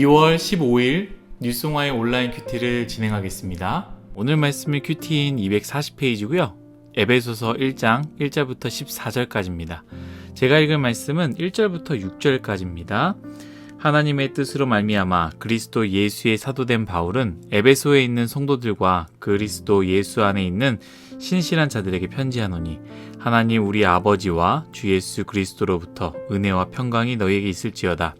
2월 15일 뉴송화의 온라인 큐티를 진행하겠습니다. 오늘 말씀은 큐티인 240페이지고요. 에베소서 1장 1절부터 14절까지입니다. 제가 읽을 말씀은 1절부터 6절까지입니다. 하나님의 뜻으로 말미암아 그리스도 예수의 사도된 바울은 에베소에 있는 성도들과 그리스도 예수 안에 있는 신실한 자들에게 편지하노니 하나님 우리 아버지와 주 예수 그리스도로부터 은혜와 평강이 너희에게 있을지어다.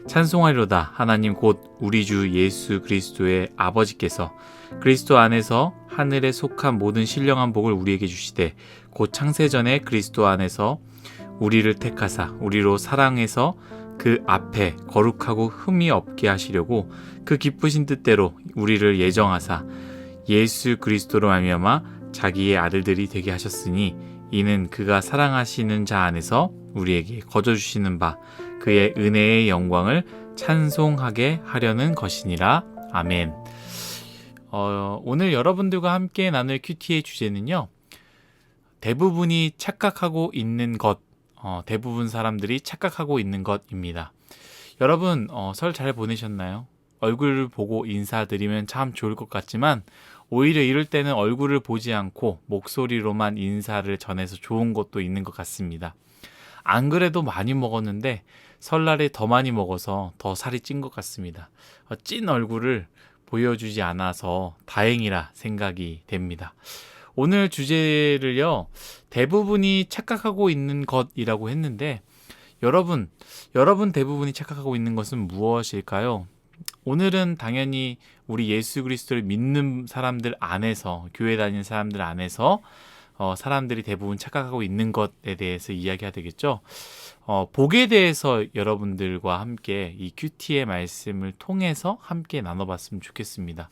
찬송하리로다. 하나님 곧 우리 주 예수 그리스도의 아버지께서 그리스도 안에서 하늘에 속한 모든 신령한 복을 우리에게 주시되 곧 창세전에 그리스도 안에서 우리를 택하사 우리로 사랑해서 그 앞에 거룩하고 흠이 없게 하시려고 그 기쁘신 뜻대로 우리를 예정하사 예수 그리스도로 말미암아 자기의 아들들이 되게 하셨으니 이는 그가 사랑하시는 자 안에서 우리에게 거저 주시는 바 그의 은혜의 영광을 찬송하게 하려는 것이니라. 아멘. 오늘 여러분들과 함께 나눌 큐티의 주제는요. 대부분이 착각하고 있는 것, 대부분 사람들이 착각하고 있는 것입니다. 여러분 설 잘 보내셨나요? 얼굴을 보고 인사드리면 참 좋을 것 같지만 오히려 이럴 때는 얼굴을 보지 않고 목소리로만 인사를 전해서 좋은 것도 있는 것 같습니다. 안 그래도 많이 먹었는데 설날에 더 많이 먹어서 더 살이 찐 것 같습니다. 찐 얼굴을 보여주지 않아서 다행이라 생각이 됩니다. 오늘 주제를요, 대부분이 착각하고 있는 것이라고 했는데 여러분 대부분이 착각하고 있는 것은 무엇일까요? 오늘은 당연히 우리 예수 그리스도를 믿는 사람들 안에서, 교회 다니는 사람들 안에서 사람들이 대부분 착각하고 있는 것에 대해서 이야기해야 되겠죠. 복에 대해서 여러분들과 함께 이 큐티의 말씀을 통해서 함께 나눠봤으면 좋겠습니다.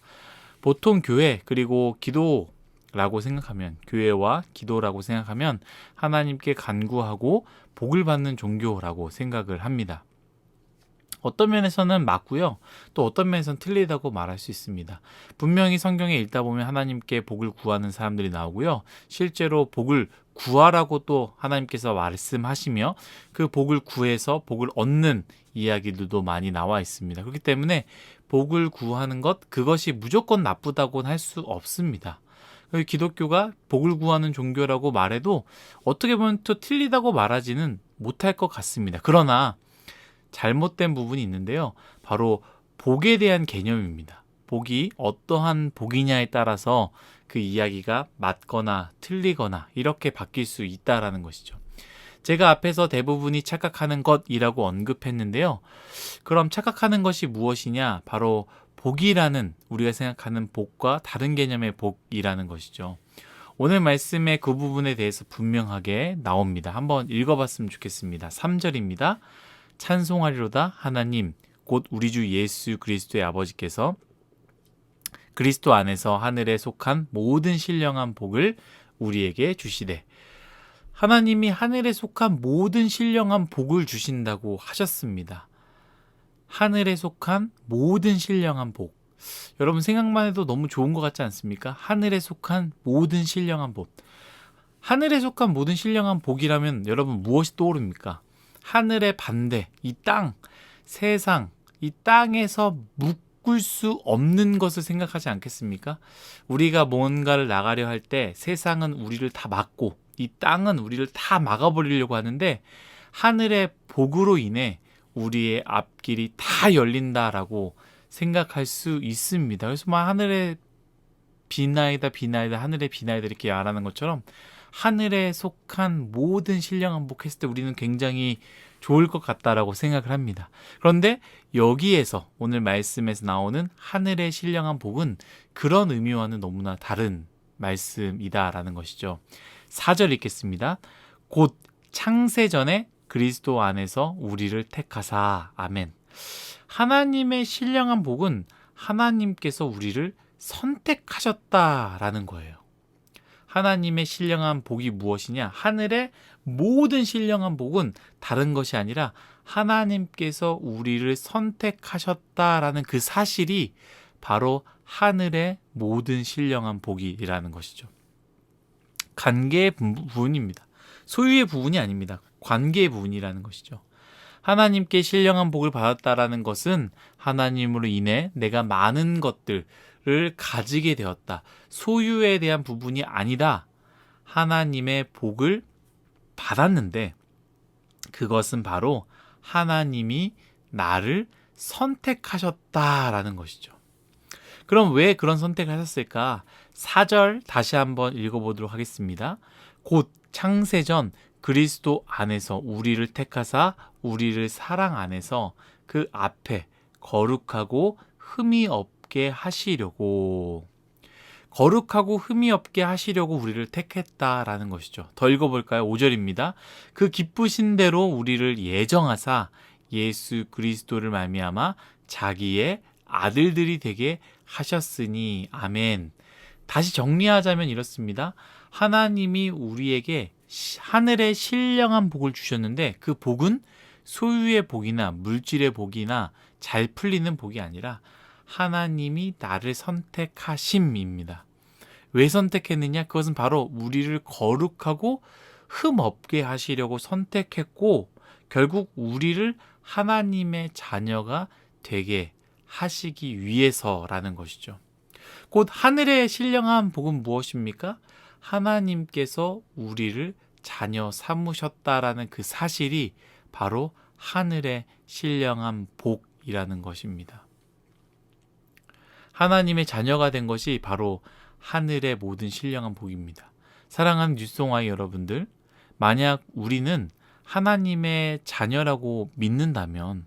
보통 교회 그리고 기도라고 생각하면, 교회와 기도라고 생각하면 하나님께 간구하고 복을 받는 종교라고 생각을 합니다. 어떤 면에서는 맞고요. 또 어떤 면에서는 틀리다고 말할 수 있습니다. 분명히 성경에 읽다 보면 하나님께 복을 구하는 사람들이 나오고요. 실제로 복을 구하라고 또 하나님께서 말씀하시며 그 복을 구해서 복을 얻는 이야기들도 많이 나와 있습니다. 그렇기 때문에 복을 구하는 것, 그것이 무조건 나쁘다고는 할 수 없습니다. 기독교가 복을 구하는 종교라고 말해도 어떻게 보면 또 틀리다고 말하지는 못할 것 같습니다. 그러나 잘못된 부분이 있는데요. 바로 복에 대한 개념입니다. 복이 어떠한 복이냐에 따라서 그 이야기가 맞거나 틀리거나 이렇게 바뀔 수 있다라는 것이죠. 제가 앞에서 대부분이 착각하는 것이라고 언급했는데요. 그럼 착각하는 것이 무엇이냐? 바로 복이라는, 우리가 생각하는 복과 다른 개념의 복이라는 것이죠. 오늘 말씀의 그 부분에 대해서 분명하게 나옵니다. 한번 읽어봤으면 좋겠습니다. 3절입니다. 찬송하리로다. 하나님 곧 우리 주 예수 그리스도의 아버지께서 그리스도 안에서 하늘에 속한 모든 신령한 복을 우리에게 주시되, 하나님이 하늘에 속한 모든 신령한 복을 주신다고 하셨습니다. 하늘에 속한 모든 신령한 복. 여러분 생각만 해도 너무 좋은 것 같지 않습니까? 하늘에 속한 모든 신령한 복. 하늘에 속한 모든 신령한 복이라면 여러분 무엇이 떠오릅니까? 하늘의 반대, 이 땅, 세상, 이 땅에서 묶을 수 없는 것을 생각하지 않겠습니까? 우리가 뭔가를 나가려 할 때 세상은 우리를 다 막고 이 땅은 우리를 다 막아버리려고 하는데 하늘의 복으로 인해 우리의 앞길이 다 열린다라고 생각할 수 있습니다. 그래서 하늘의 비나이다 하늘의 비나이다 이렇게 말하는 것처럼 하늘에 속한 모든 신령한 복 했을 때 우리는 굉장히 좋을 것 같다라고 생각을 합니다. 그런데 여기에서 오늘 말씀에서 나오는 하늘의 신령한 복은 그런 의미와는 너무나 다른 말씀이다라는 것이죠. 4절 읽겠습니다. 곧 창세전에 그리스도 안에서 우리를 택하사. 아멘. 하나님의 신령한 복은 하나님께서 우리를 선택하셨다라는 거예요. 하나님의 신령한 복이 무엇이냐? 하늘의 모든 신령한 복은 다른 것이 아니라 하나님께서 우리를 선택하셨다라는 그 사실이 바로 하늘의 모든 신령한 복이라는 것이죠. 관계의 부분입니다. 소유의 부분이 아닙니다. 관계의 부분이라는 것이죠. 하나님께 신령한 복을 받았다라는 것은 하나님으로 인해 내가 많은 것들을 가지게 되었다. 소유에 대한 부분이 아니다. 하나님의 복을 받았는데 그것은 바로 하나님이 나를 선택하셨다라는 것이죠. 그럼 왜 그런 선택을 하셨을까? 4절 다시 한번 읽어보도록 하겠습니다. 곧 창세전 그리스도 안에서 우리를 택하사 우리를 사랑 안에서 그 앞에 거룩하고 흠이 없게 하시려고, 거룩하고 흠이 없게 하시려고 우리를 택했다라는 것이죠. 더 읽어볼까요? 5절입니다. 그 기쁘신 대로 우리를 예정하사 예수 그리스도를 말미암아 자기의 아들들이 되게 하셨으니. 아멘. 다시 정리하자면 이렇습니다. 하나님이 우리에게 하늘의 신령한 복을 주셨는데 그 복은 소유의 복이나 물질의 복이나 잘 풀리는 복이 아니라 하나님이 나를 선택하심입니다. 왜 선택했느냐? 그것은 바로 우리를 거룩하고 흠 없게 하시려고 선택했고 결국 우리를 하나님의 자녀가 되게 하시기 위해서라는 것이죠. 곧 하늘의 신령한 복은 무엇입니까? 하나님께서 우리를 자녀 삼으셨다라는 그 사실이 바로 하늘의 신령한 복이라는 것입니다. 하나님의 자녀가 된 것이 바로 하늘의 모든 신령한 복입니다. 사랑하는 뉴송아이 여러분들, 만약 우리는 하나님의 자녀라고 믿는다면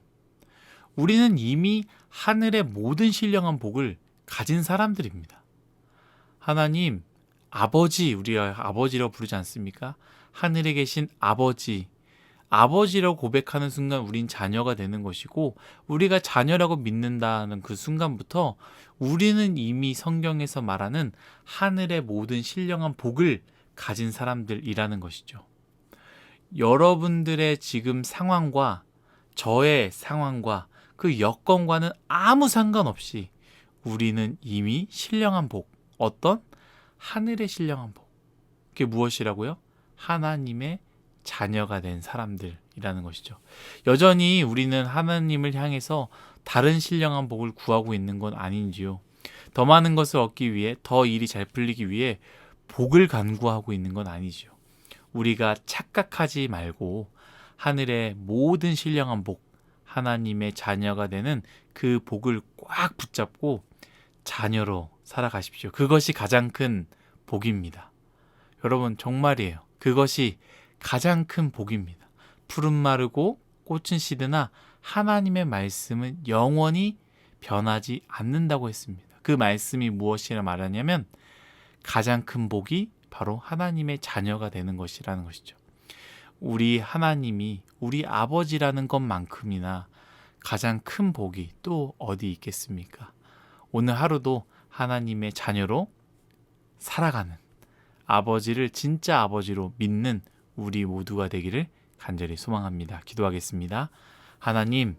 우리는 이미 하늘의 모든 신령한 복을 가진 사람들입니다. 하나님, 아버지, 우리가 아버지라고 부르지 않습니까? 하늘에 계신 아버지, 아버지라고 고백하는 순간 우린 자녀가 되는 것이고 우리가 자녀라고 믿는다는 그 순간부터 우리는 이미 성경에서 말하는 하늘의 모든 신령한 복을 가진 사람들이라는 것이죠. 여러분들의 지금 상황과 저의 상황과 그 여건과는 아무 상관없이 우리는 이미 신령한 복, 어떤? 하늘의 신령한 복. 그게 무엇이라고요? 하나님의 자녀가 된 사람들이라는 것이죠. 여전히 우리는 하나님을 향해서 다른 신령한 복을 구하고 있는 건 아닌지요. 더 많은 것을 얻기 위해, 더 일이 잘 풀리기 위해 복을 간구하고 있는 건 아니지요. 우리가 착각하지 말고 하늘의 모든 신령한 복, 하나님의 자녀가 되는 그 복을 꽉 붙잡고 자녀로 살아가십시오. 그것이 가장 큰 복입니다. 여러분, 정말이에요. 그것이 가장 큰 복입니다. 푸른 마르고 꽃은 시드나 하나님의 말씀은 영원히 변하지 않는다고 했습니다. 그 말씀이 무엇이라 말하냐면 가장 큰 복이 바로 하나님의 자녀가 되는 것이라는 것이죠. 우리 하나님이 우리 아버지라는 것만큼이나 가장 큰 복이 또 어디 있겠습니까? 오늘 하루도 하나님의 자녀로 살아가는, 아버지를 진짜 아버지로 믿는 우리 모두가 되기를 간절히 소망합니다. 기도하겠습니다. 하나님,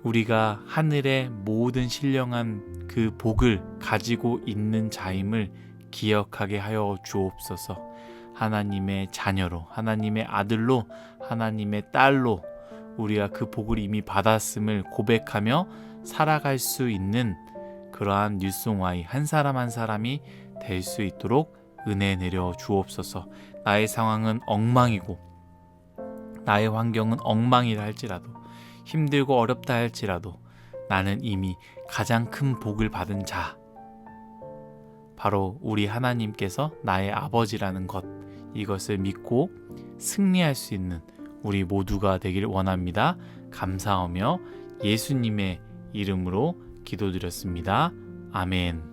우리가 하늘의 모든 신령한 그 복을 가지고 있는 자임을 기억하게 하여 주옵소서. 하나님의 자녀로, 하나님의 아들로, 하나님의 딸로 우리가 그 복을 이미 받았음을 고백하며 살아갈 수 있는 그러한 뉴송아이 한 사람 한 사람이 될 수 있도록 은혜 내려 주옵소서. 나의 상황은 엉망이고 나의 환경은 엉망이라 할지라도, 힘들고 어렵다 할지라도 나는 이미 가장 큰 복을 받은 자, 바로 우리 하나님께서 나의 아버지라는 것, 이것을 믿고 승리할 수 있는 우리 모두가 되길 원합니다. 감사하며 예수님의 이름으로 기도드렸습니다. 아멘.